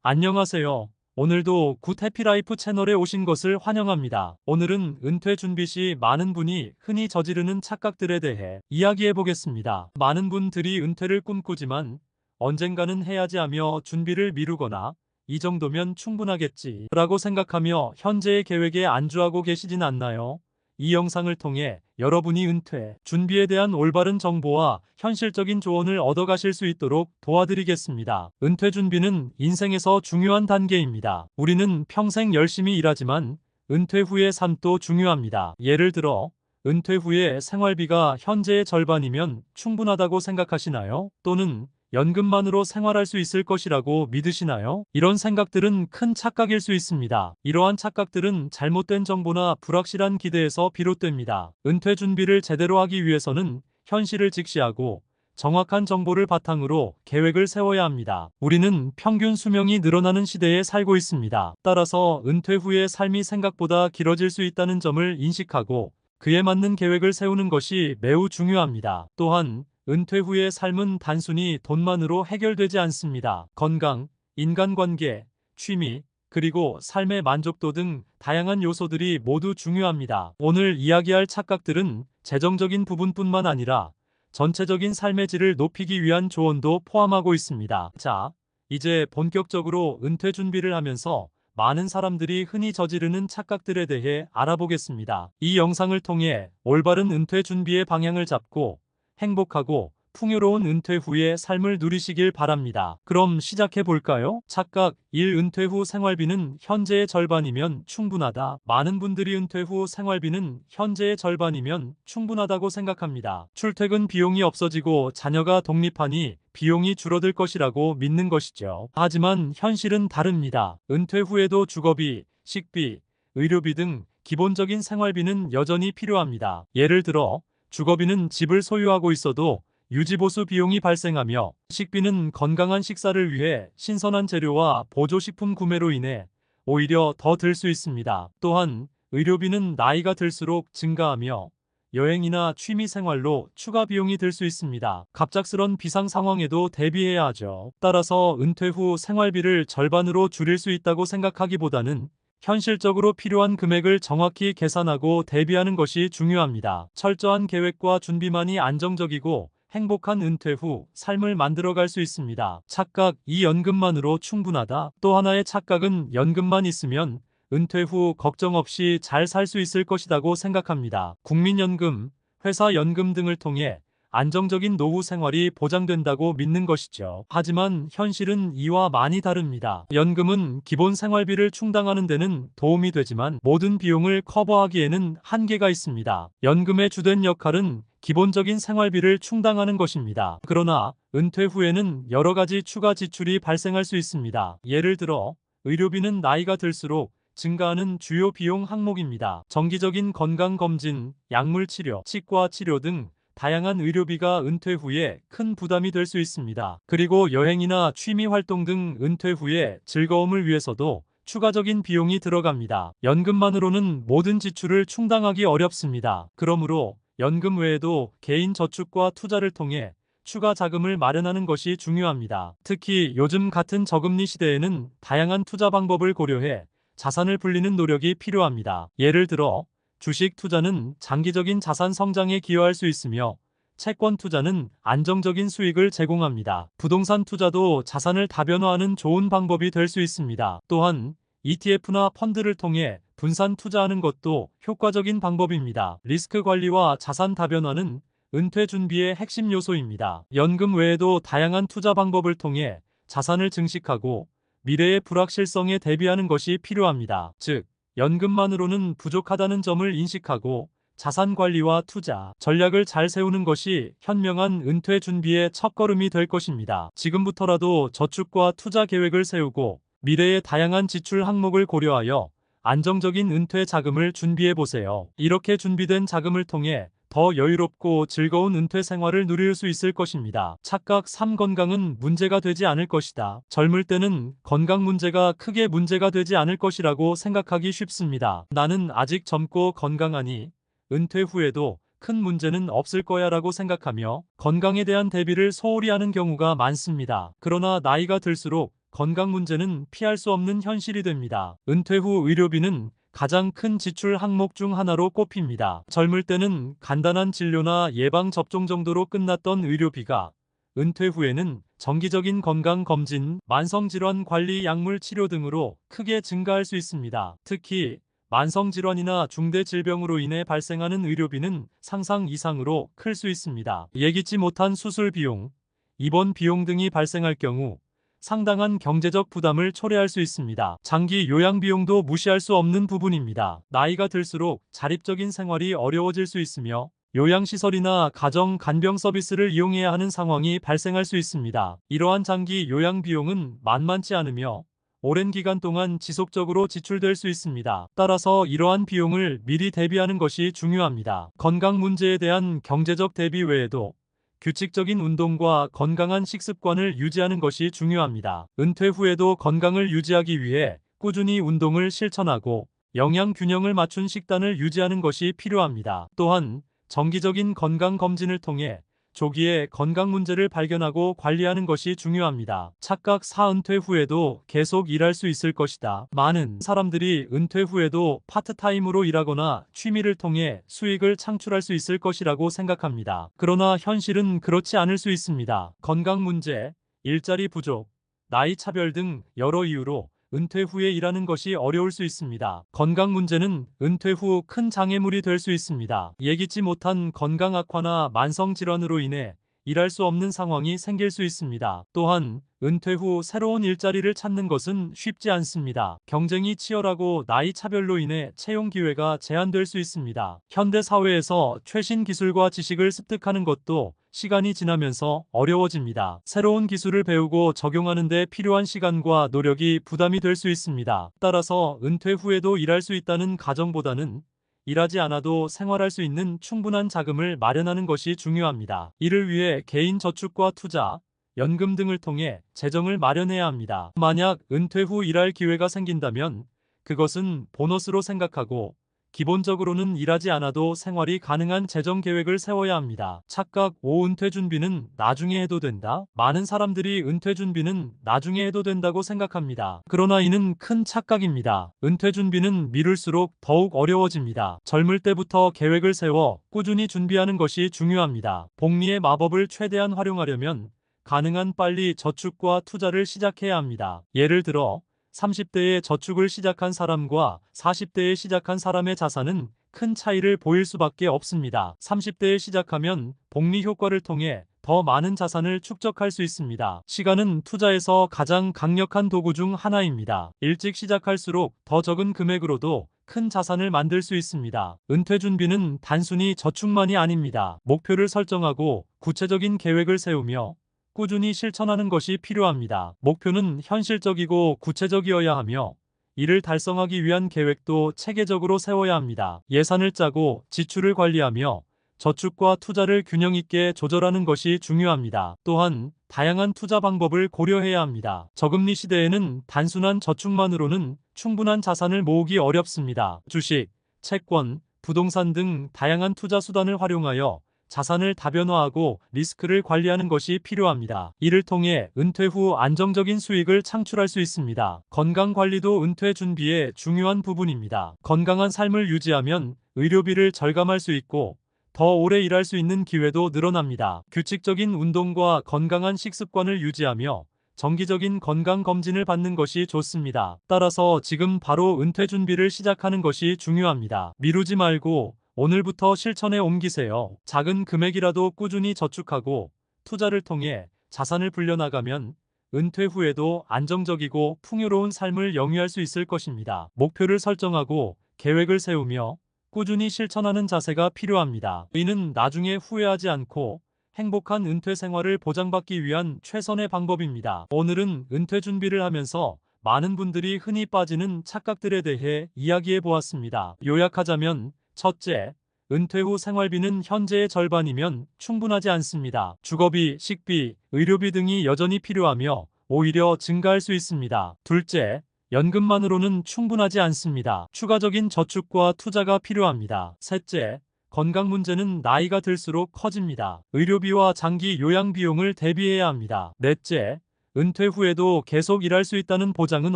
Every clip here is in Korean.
안녕하세요. 오늘도 굿 해피라이프 채널에 오신 것을 환영합니다. 오늘은 은퇴 준비 시 많은 분이 흔히 저지르는 착각들에 대해 이야기해 보겠습니다. 많은 분들이 은퇴를 꿈꾸지만 언젠가는 해야지 하며 준비를 미루거나 이 정도면 충분하겠지 라고 생각하며 현재의 계획에 안주하고 계시진 않나요? 이 영상을 통해 여러분이 은퇴 준비에 대한 올바른 정보와 현실적인 조언을 얻어가실 수 있도록 도와드리겠습니다. 은퇴 준비는 인생에서 중요한 단계입니다. 우리는 평생 열심히 일하지만 은퇴 후의 삶도 중요합니다. 예를 들어 은퇴 후에 생활비가 현재의 절반이면 충분하다고 생각하시나요? 또는 연금만으로 생활할 수 있을 것이라고 믿으시나요? 이런 생각들은 큰 착각일 수 있습니다. 이러한 착각들은 잘못된 정보나 불확실한 기대에서 비롯됩니다. 은퇴 준비를 제대로 하기 위해서는 현실을 직시하고 정확한 정보를 바탕으로 계획을 세워야 합니다. 우리는 평균 수명이 늘어나는 시대에 살고 있습니다. 따라서 은퇴 후의 삶이 생각보다 길어질 수 있다는 점을 인식하고 그에 맞는 계획을 세우는 것이 매우 중요합니다. 또한 은퇴 후의 삶은 단순히 돈만으로 해결되지 않습니다. 건강, 인간관계, 취미, 그리고 삶의 만족도 등 다양한 요소들이 모두 중요합니다. 오늘 이야기할 착각들은 재정적인 부분뿐만 아니라 전체적인 삶의 질을 높이기 위한 조언도 포함하고 있습니다. 자, 이제 본격적으로 은퇴 준비를 하면서 많은 사람들이 흔히 저지르는 착각들에 대해 알아보겠습니다. 이 영상을 통해 올바른 은퇴 준비의 방향을 잡고 행복하고 풍요로운 은퇴 후의 삶을 누리시길 바랍니다. 그럼 시작해 볼까요? 착각 1. 은퇴 후 생활비는 현재의 절반이면 충분하다. 많은 분들이 은퇴 후 생활비는 현재의 절반이면 충분하다고 생각합니다. 출퇴근 비용이 없어지고 자녀가 독립하니 비용이 줄어들 것이라고 믿는 것이죠. 하지만 현실은 다릅니다. 은퇴 후에도 주거비, 식비, 의료비 등 기본적인 생활비는 여전히 필요합니다. 예를 들어 주거비는 집을 소유하고 있어도 유지보수 비용이 발생하며 식비는 건강한 식사를 위해 신선한 재료와 보조식품 구매로 인해 오히려 더 들 수 있습니다. 또한 의료비는 나이가 들수록 증가하며 여행이나 취미 생활로 추가 비용이 들 수 있습니다. 갑작스런 비상 상황에도 대비해야 하죠. 따라서 은퇴 후 생활비를 절반으로 줄일 수 있다고 생각하기보다는 현실적으로 필요한 금액을 정확히 계산하고 대비하는 것이 중요합니다. 철저한 계획과 준비만이 안정적이고 행복한 은퇴 후 삶을 만들어갈 수 있습니다. 착각 2. 연금만으로 충분하다. 또 하나의 착각은 연금만 있으면 은퇴 후 걱정 없이 잘 살 수 있을 것이라고 생각합니다. 국민연금, 회사연금 등을 통해 안정적인 노후 생활이 보장된다고 믿는 것이죠. 하지만 현실은 이와 많이 다릅니다. 연금은 기본 생활비를 충당하는 데는 도움이 되지만 모든 비용을 커버하기에는 한계가 있습니다. 연금의 주된 역할은 기본적인 생활비를 충당하는 것입니다. 그러나 은퇴 후에는 여러 가지 추가 지출이 발생할 수 있습니다. 예를 들어 의료비는 나이가 들수록 증가하는 주요 비용 항목입니다. 정기적인 건강검진, 약물치료, 치과치료 등 다양한 의료비가 은퇴 후에 큰 부담이 될 수 있습니다. 그리고 여행이나 취미 활동 등 은퇴 후에 즐거움을 위해서도 추가적인 비용이 들어갑니다. 연금만으로는 모든 지출을 충당하기 어렵습니다. 그러므로 연금 외에도 개인 저축과 투자를 통해 추가 자금을 마련하는 것이 중요합니다. 특히 요즘 같은 저금리 시대에는 다양한 투자 방법을 고려해 자산을 불리는 노력이 필요합니다. 예를 들어 주식 투자는 장기적인 자산 성장에 기여할 수 있으며 채권 투자는 안정적인 수익을 제공합니다. 부동산 투자도 자산을 다변화하는 좋은 방법이 될 수 있습니다. 또한 ETF나 펀드를 통해 분산 투자하는 것도 효과적인 방법입니다. 리스크 관리와 자산 다변화는 은퇴 준비의 핵심 요소입니다. 연금 외에도 다양한 투자 방법을 통해 자산을 증식하고 미래의 불확실성에 대비하는 것이 필요합니다. 즉, 연금만으로는 부족하다는 점을 인식하고 자산 관리와 투자 전략을 잘 세우는 것이 현명한 은퇴 준비의 첫걸음이 될 것입니다. 지금부터라도 저축과 투자 계획을 세우고 미래의 다양한 지출 항목을 고려하여 안정적인 은퇴 자금을 준비해 보세요. 이렇게 준비된 자금을 통해 더 여유롭고 즐거운 은퇴 생활을 누릴 수 있을 것입니다. 착각 3. 건강은 문제가 되지 않을 것이다. 젊을 때는 건강 문제가 크게 문제가 되지 않을 것이라고 생각하기 쉽습니다. 나는 아직 젊고 건강하니 은퇴 후에도 큰 문제는 없을 거야 라고 생각하며 건강에 대한 대비를 소홀히 하는 경우가 많습니다. 그러나 나이가 들수록 건강 문제는 피할 수 없는 현실이 됩니다. 은퇴 후 의료비는 가장 큰 지출 항목 중 하나로 꼽힙니다. 젊을 때는 간단한 진료나 예방 접종 정도로 끝났던 의료비가 은퇴 후에는 정기적인 건강 검진, 만성질환 관리, 약물 치료 등으로 크게 증가할 수 있습니다. 특히 만성질환이나 중대 질병으로 인해 발생하는 의료비는 상상 이상으로 클 수 있습니다. 예기치 못한 수술 비용, 입원 비용 등이 발생할 경우 상당한 경제적 부담을 초래할 수 있습니다. 장기 요양 비용도 무시할 수 없는 부분입니다. 나이가 들수록 자립적인 생활이 어려워질 수 있으며 요양시설이나 가정 간병 서비스를 이용해야 하는 상황이 발생할 수 있습니다. 이러한 장기 요양 비용은 만만치 않으며 오랜 기간 동안 지속적으로 지출될 수 있습니다. 따라서 이러한 비용을 미리 대비하는 것이 중요합니다. 건강 문제에 대한 경제적 대비 외에도 규칙적인 운동과 건강한 식습관을 유지하는 것이 중요합니다. 은퇴 후에도 건강을 유지하기 위해 꾸준히 운동을 실천하고 영양 균형을 맞춘 식단을 유지하는 것이 필요합니다. 또한 정기적인 건강 검진을 통해 조기에 건강 문제를 발견하고 관리하는 것이 중요합니다. 착각 은퇴 후에도 계속 일할 수 있을 것이다. 많은 사람들이 은퇴 후에도 파트타임으로 일하거나 취미를 통해 수익을 창출할 수 있을 것이라고 생각합니다. 그러나 현실은 그렇지 않을 수 있습니다. 건강 문제, 일자리 부족, 나이 차별 등 여러 이유로 은퇴 후에 일하는 것이 어려울 수 있습니다. 건강 문제는 은퇴 후 큰 장애물이 될 수 있습니다. 예기치 못한 건강 악화나 만성 질환으로 인해 일할 수 없는 상황이 생길 수 있습니다. 또한 은퇴 후 새로운 일자리를 찾는 것은 쉽지 않습니다. 경쟁이 치열하고 나이 차별로 인해 채용 기회가 제한될 수 있습니다. 현대 사회에서 최신 기술과 지식을 습득하는 것도 시간이 지나면서 어려워집니다. 새로운 기술을 배우고 적용하는 데 필요한 시간과 노력이 부담이 될 수 있습니다. 따라서 은퇴 후에도 일할 수 있다는 가정보다는 일하지 않아도 생활할 수 있는 충분한 자금을 마련하는 것이 중요합니다. 이를 위해 개인 저축과 투자, 연금 등을 통해 재정을 마련해야 합니다. 만약 은퇴 후 일할 기회가 생긴다면 그것은 보너스로 생각하고 기본적으로는 일하지 않아도 생활이 가능한 재정 계획을 세워야 합니다. 착각 은퇴 준비는 나중에 해도 된다. 많은 사람들이 은퇴 준비는 나중에 해도 된다고 생각합니다. 그러나 이는 큰 착각입니다. 은퇴 준비는 미룰수록 더욱 어려워집니다. 젊을 때부터 계획을 세워 꾸준히 준비하는 것이 중요합니다. 복리의 마법을 최대한 활용하려면 가능한 빨리 저축과 투자를 시작해야 합니다. 예를 들어 30대에 저축을 시작한 사람과 40대에 시작한 사람의 자산은 큰 차이를 보일 수밖에 없습니다. 30대에 시작하면 복리 효과를 통해 더 많은 자산을 축적할 수 있습니다. 시간은 투자에서 가장 강력한 도구 중 하나입니다. 일찍 시작할수록 더 적은 금액으로도 큰 자산을 만들 수 있습니다. 은퇴 준비는 단순히 저축만이 아닙니다. 목표를 설정하고 구체적인 계획을 세우며 꾸준히 실천하는 것이 필요합니다. 목표는 현실적이고 구체적이어야 하며 이를 달성하기 위한 계획도 체계적으로 세워야 합니다. 예산을 짜고 지출을 관리하며 저축과 투자를 균형 있게 조절하는 것이 중요합니다. 또한 다양한 투자 방법을 고려해야 합니다. 저금리 시대에는 단순한 저축만으로는 충분한 자산을 모으기 어렵습니다. 주식, 채권, 부동산 등 다양한 투자 수단을 활용하여 자산을 다변화하고 리스크를 관리하는 것이 필요합니다. 이를 통해 은퇴 후 안정적인 수익을 창출할 수 있습니다. 건강 관리도 은퇴 준비의 중요한 부분입니다. 건강한 삶을 유지하면 의료비를 절감할 수 있고 더 오래 일할 수 있는 기회도 늘어납니다. 규칙적인 운동과 건강한 식습관을 유지하며 정기적인 건강 검진을 받는 것이 좋습니다. 따라서 지금 바로 은퇴 준비를 시작하는 것이 중요합니다. 미루지 말고 오늘부터 실천에 옮기세요. 작은 금액이라도 꾸준히 저축하고 투자를 통해 자산을 불려나가면 은퇴 후에도 안정적이고 풍요로운 삶을 영위할 수 있을 것입니다. 목표를 설정하고 계획을 세우며 꾸준히 실천하는 자세가 필요합니다. 이는 나중에 후회하지 않고 행복한 은퇴 생활을 보장받기 위한 최선의 방법입니다. 오늘은 은퇴 준비를 하면서 많은 분들이 흔히 빠지는 착각들에 대해 이야기해 보았습니다. 요약하자면 첫째, 은퇴 후 생활비는 현재의 절반이면 충분하지 않습니다. 주거비, 식비, 의료비 등이 여전히 필요하며 오히려 증가할 수 있습니다. 둘째, 연금만으로는 충분하지 않습니다. 추가적인 저축과 투자가 필요합니다. 셋째, 건강 문제는 나이가 들수록 커집니다. 의료비와 장기 요양 비용을 대비해야 합니다. 넷째, 은퇴 후에도 계속 일할 수 있다는 보장은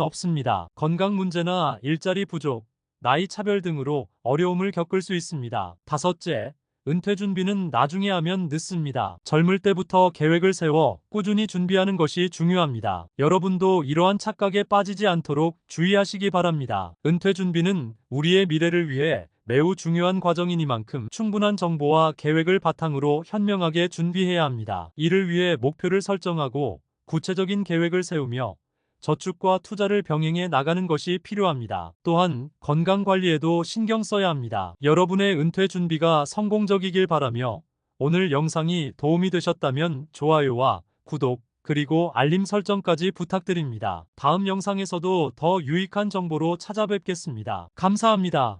없습니다. 건강 문제나 일자리 부족, 나이 차별 등으로 어려움을 겪을 수 있습니다. 다섯째, 은퇴 준비는 나중에 하면 늦습니다. 젊을 때부터 계획을 세워 꾸준히 준비하는 것이 중요합니다. 여러분도 이러한 착각에 빠지지 않도록 주의하시기 바랍니다. 은퇴 준비는 우리의 미래를 위해 매우 중요한 과정이니만큼 충분한 정보와 계획을 바탕으로 현명하게 준비해야 합니다. 이를 위해 목표를 설정하고 구체적인 계획을 세우며 저축과 투자를 병행해 나가는 것이 필요합니다. 또한 건강 관리에도 신경 써야 합니다. 여러분의 은퇴 준비가 성공적이길 바라며 오늘 영상이 도움이 되셨다면 좋아요와 구독, 그리고 알림 설정까지 부탁드립니다. 다음 영상에서도 더 유익한 정보로 찾아뵙겠습니다. 감사합니다.